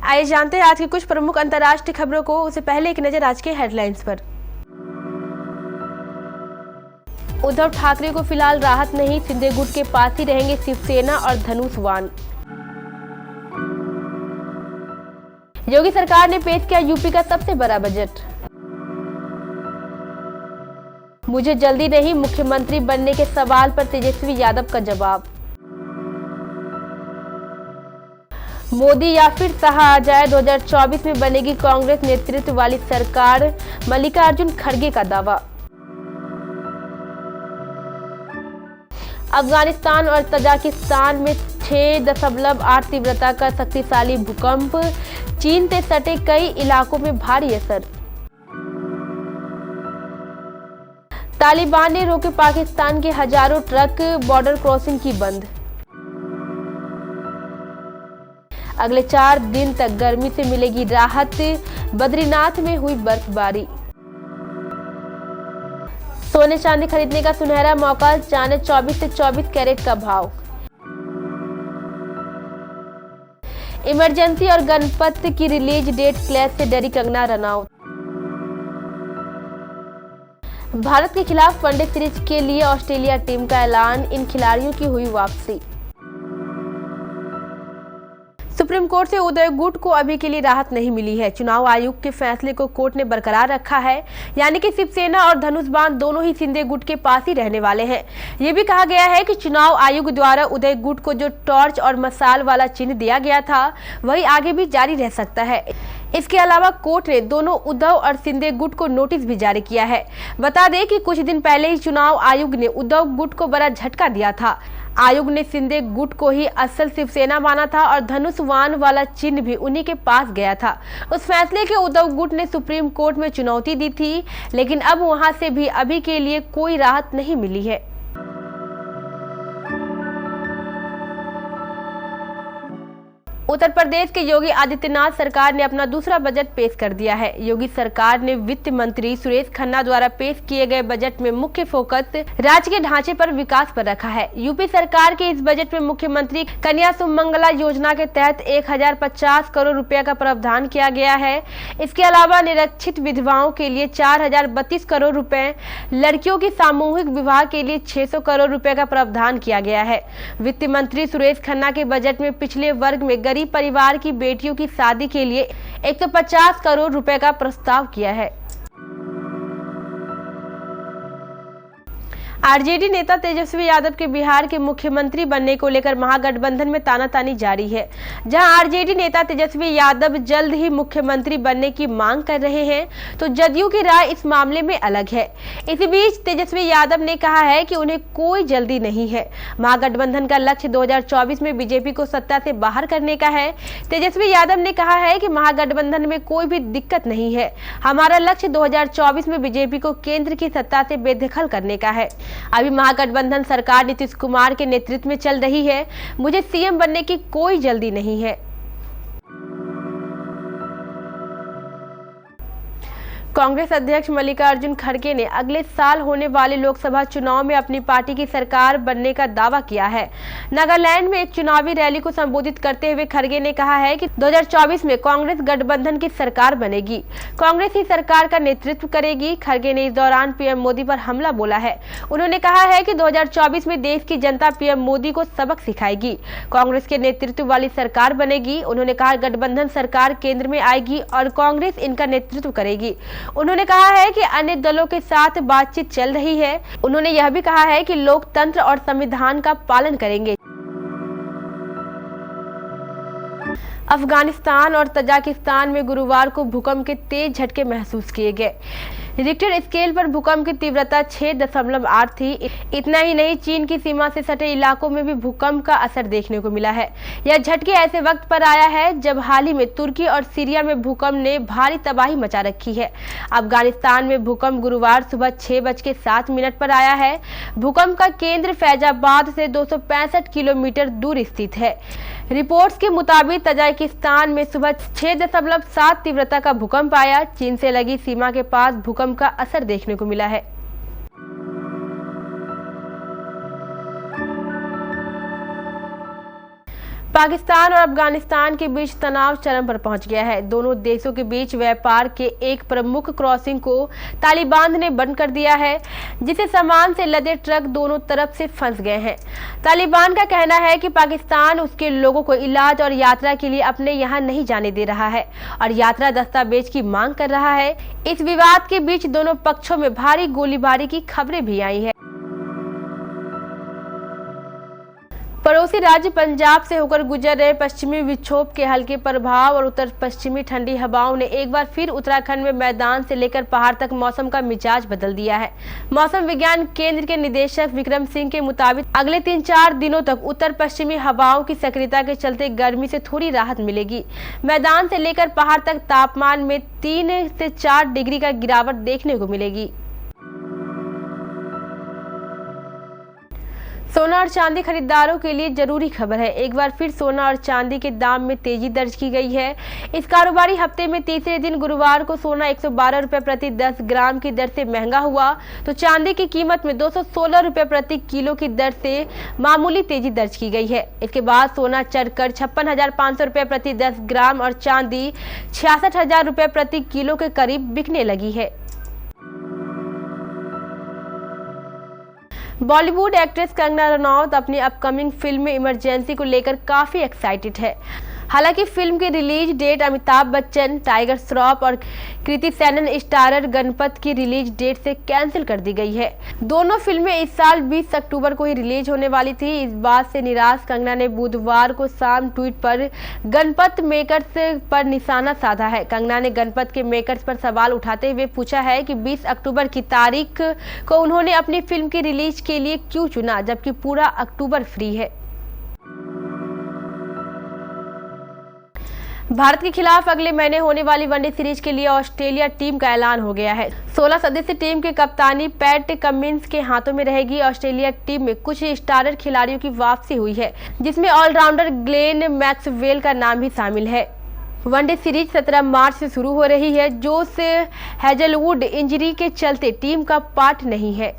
आइए जानते हैं आज की कुछ प्रमुख अंतर्राष्ट्रीय खबरों को। उससे पहले एक नजर आज के हेडलाइंस पर। उद्धव ठाकरे को फिलहाल राहत नहीं, शिंदे गुट के पास ही रहेंगे शिवसेना और धनुष-वान। योगी सरकार ने पेश किया यूपी का सबसे बड़ा बजट। मुझे जल्दी नहीं, मुख्यमंत्री बनने के सवाल पर तेजस्वी यादव का जवाब। मोदी या फिर शाह आ जाए, 2024 में बनेगी कांग्रेस नेतृत्व वाली सरकार, मल्लिकार्जुन खड़गे का दावा। अफगानिस्तान और तजाकिस्तान में 6.8 तीव्रता का शक्तिशाली भूकंप, चीन से सटे कई इलाकों में भारी असर। तालिबान ने रोके पाकिस्तान के हजारों ट्रक, बॉर्डर क्रॉसिंग की बंद। अगले 4 दिन तक गर्मी से मिलेगी राहत, बद्रीनाथ में हुई बर्फबारी। सोने चांदी खरीदने का सुनहरा मौका, जाने 24 से 24 कैरेट का भाव। इमरजेंसी और गणपत की रिलीज डेट क्लैश से डरी कंगना रनौत। भारत के खिलाफ वनडे सीरीज के लिए ऑस्ट्रेलिया टीम का ऐलान, इन खिलाड़ियों की हुई वापसी। सुप्रीम कोर्ट से उदय गुट को अभी के लिए राहत नहीं मिली है। चुनाव आयोग के फैसले को कोर्ट ने बरकरार रखा है, यानी कि शिवसेना और धनुष-बाण दोनों ही शिंदे गुट के पास ही रहने वाले हैं। ये भी कहा गया है कि चुनाव आयोग द्वारा उदय गुट को जो टॉर्च और मशाल वाला चिन्ह दिया गया था, वही आगे भी जारी रह सकता है। इसके अलावा कोर्ट ने दोनों उद्धव और शिंदे गुट को नोटिस भी जारी किया है। बता दें कि कुछ दिन पहले ही चुनाव आयोग ने उद्धव गुट को बड़ा झटका दिया था। आयोग ने शिंदे गुट को ही असल शिवसेना माना था और धनुष-वान वाला चिन्ह भी उन्हीं के पास गया था। उस फैसले के उद्धव गुट ने सुप्रीम कोर्ट में चुनौती दी थी, लेकिन अब वहां से भी अभी के लिए कोई राहत नहीं मिली है। उत्तर प्रदेश के योगी आदित्यनाथ सरकार ने अपना दूसरा बजट पेश कर दिया है। योगी सरकार ने वित्त मंत्री सुरेश खन्ना द्वारा पेश किए गए बजट में मुख्य फोकस राज्य के ढांचे पर विकास पर रखा है। यूपी सरकार के इस बजट में मुख्यमंत्री कन्या सुमंगला योजना के तहत 1050 करोड़ रुपए का प्रावधान किया गया है। इसके अलावा निरक्षित विधवाओं के लिए 4032 करोड़ रुपए, लड़कियों की सामूहिक विवाह के लिए 600 करोड़ रुपए का प्रावधान किया गया है। वित्त मंत्री सुरेश खन्ना के बजट में पिछले वर्ग में गरीब परिवार की बेटियों की शादी के लिए 150 करोड़ रुपए का प्रस्ताव किया है। आरजेडी नेता तेजस्वी यादव के बिहार के मुख्यमंत्री बनने को लेकर महागठबंधन में तानातानी जारी है। जहां आरजेडी नेता तेजस्वी यादव जल्द ही मुख्यमंत्री बनने की मांग कर रहे हैं, तो जदयू की राय इस मामले में अलग है। इसी बीच तेजस्वी यादव ने कहा है कि उन्हें कोई जल्दी नहीं है। महागठबंधन का लक्ष्य 2024 में बीजेपी को सत्ता से बाहर करने का है। तेजस्वी यादव ने कहा है कि महागठबंधन में कोई भी दिक्कत नहीं है। हमारा लक्ष्य 2024 में बीजेपी को केंद्र की सत्ता से बेदखल करने का है। अभी महागठबंधन सरकार नीतीश कुमार के नेतृत्व में चल रही है। मुझे सीएम बनने की कोई जल्दी नहीं है। कांग्रेस अध्यक्ष मल्लिकार्जुन खड़गे ने अगले साल होने वाले लोकसभा चुनाव में अपनी पार्टी की सरकार बनने का दावा किया है। नागालैंड में एक चुनावी रैली को संबोधित करते हुए खड़गे ने कहा है कि 2024 में कांग्रेस गठबंधन की सरकार बनेगी। कांग्रेस ही सरकार का नेतृत्व करेगी। खड़गे ने इस दौरान पीएम मोदी पर हमला बोला है। उन्होंने कहा है कि 2024 में देश की जनता पीएम मोदी को सबक सिखाएगी। कांग्रेस के नेतृत्व वाली सरकार बनेगी। उन्होंने कहा गठबंधन सरकार केंद्र में आएगी और कांग्रेस इनका नेतृत्व करेगी। उन्होंने कहा है कि अन्य दलों के साथ बातचीत चल रही है। उन्होंने यह भी कहा है कि लोकतंत्र और संविधान का पालन करेंगे। अफगानिस्तान और तजाकिस्तान में गुरुवार को भूकंप के तेज झटके महसूस किए गए। रिक्टर स्केल पर भूकंप की तीव्रता 6.8 थी। इतना ही नहीं, चीन की सीमा से सटे इलाकों में भी भूकंप का असर देखने को मिला है। यह झटके ऐसे वक्त पर आया है जब हाल ही में तुर्की और सीरिया में भूकंप ने भारी तबाही मचा रखी है। अफगानिस्तान में भूकंप गुरुवार सुबह 6:07 पर आया है। भूकंप का केंद्र फैजाबाद से 265 किलोमीटर दूर स्थित है। रिपोर्ट्स के मुताबिक तजाकिस्तान में सुबह 6.7 तीव्रता का भूकंप आया। चीन से लगी सीमा के पास भूकंप का असर देखने को मिला है। पाकिस्तान और अफगानिस्तान के बीच तनाव चरम पर पहुंच गया है। दोनों देशों के बीच व्यापार के एक प्रमुख क्रॉसिंग को तालिबान ने बंद कर दिया है, जिसे सामान से लदे ट्रक दोनों तरफ से फंस गए हैं। तालिबान का कहना है कि पाकिस्तान उसके लोगों को इलाज और यात्रा के लिए अपने यहां नहीं जाने दे रहा है और यात्रा दस्तावेज की मांग कर रहा है। इस विवाद के बीच दोनों पक्षों में भारी गोलीबारी की खबरें भी आई है। पड़ोसी राज्य पंजाब से होकर गुजर रहे पश्चिमी विक्षोभ के हल्के प्रभाव और उत्तर पश्चिमी ठंडी हवाओं ने एक बार फिर उत्तराखंड में मैदान से लेकर पहाड़ तक मौसम का मिजाज बदल दिया है। मौसम विज्ञान केंद्र के निदेशक विक्रम सिंह के मुताबिक अगले 3-4 दिनों तक उत्तर पश्चिमी हवाओं की सक्रियता के चलते गर्मी से थोड़ी राहत मिलेगी। मैदान से लेकर पहाड़ तक तापमान में 3 से 4 डिग्री का गिरावट देखने को मिलेगी। सोना और चांदी खरीदारों के लिए जरूरी खबर है। एक बार फिर सोना और चांदी के दाम में तेजी दर्ज की गई है। इस कारोबारी हफ्ते में तीसरे दिन गुरुवार को सोना 112 रुपए प्रति 10 ग्राम की दर से महंगा हुआ, तो चांदी की कीमत में 216 रुपए प्रति किलो की दर से मामूली तेजी दर्ज की गई है। इसके बाद सोना चढ़कर 56,500 रुपए प्रति 10 ग्राम और चांदी 66,000 रुपए प्रति किलो के करीब बिकने लगी है। बॉलीवुड एक्ट्रेस कंगना रनौत अपनी अपकमिंग फिल्म इमरजेंसी को लेकर काफी एक्साइटेड है। हालांकि फिल्म की रिलीज डेट अमिताभ बच्चन, टाइगर श्रॉफ और कृति सेनन स्टारर गणपत की रिलीज डेट से कैंसिल कर दी गई है। दोनों फिल्में इस साल 20 अक्टूबर को ही रिलीज होने वाली थी। इस बात से निराश कंगना ने बुधवार को शाम ट्वीट पर गणपत मेकर्स पर निशाना साधा है। कंगना ने गणपत के मेकर्स पर सवाल उठाते हुए पूछा है कि 20 अक्टूबर की तारीख को उन्होंने अपनी फिल्म की रिलीज के लिए क्यों चुना, जबकि पूरा अक्टूबर फ्री है। भारत के खिलाफ अगले महीने होने वाली वनडे सीरीज के लिए ऑस्ट्रेलिया टीम का ऐलान हो गया है। 16 सदस्यीय टीम की कप्तानी पैट कमिंस के हाथों में रहेगी। ऑस्ट्रेलिया टीम में कुछ स्टारर खिलाड़ियों की वापसी हुई है, जिसमें ऑलराउंडर ग्लेन मैक्सवेल का नाम भी शामिल है। वनडे सीरीज 17 मार्च से शुरू हो रही है। जोश हेजलवुड इंजरी के चलते टीम का पार्ट नहीं है।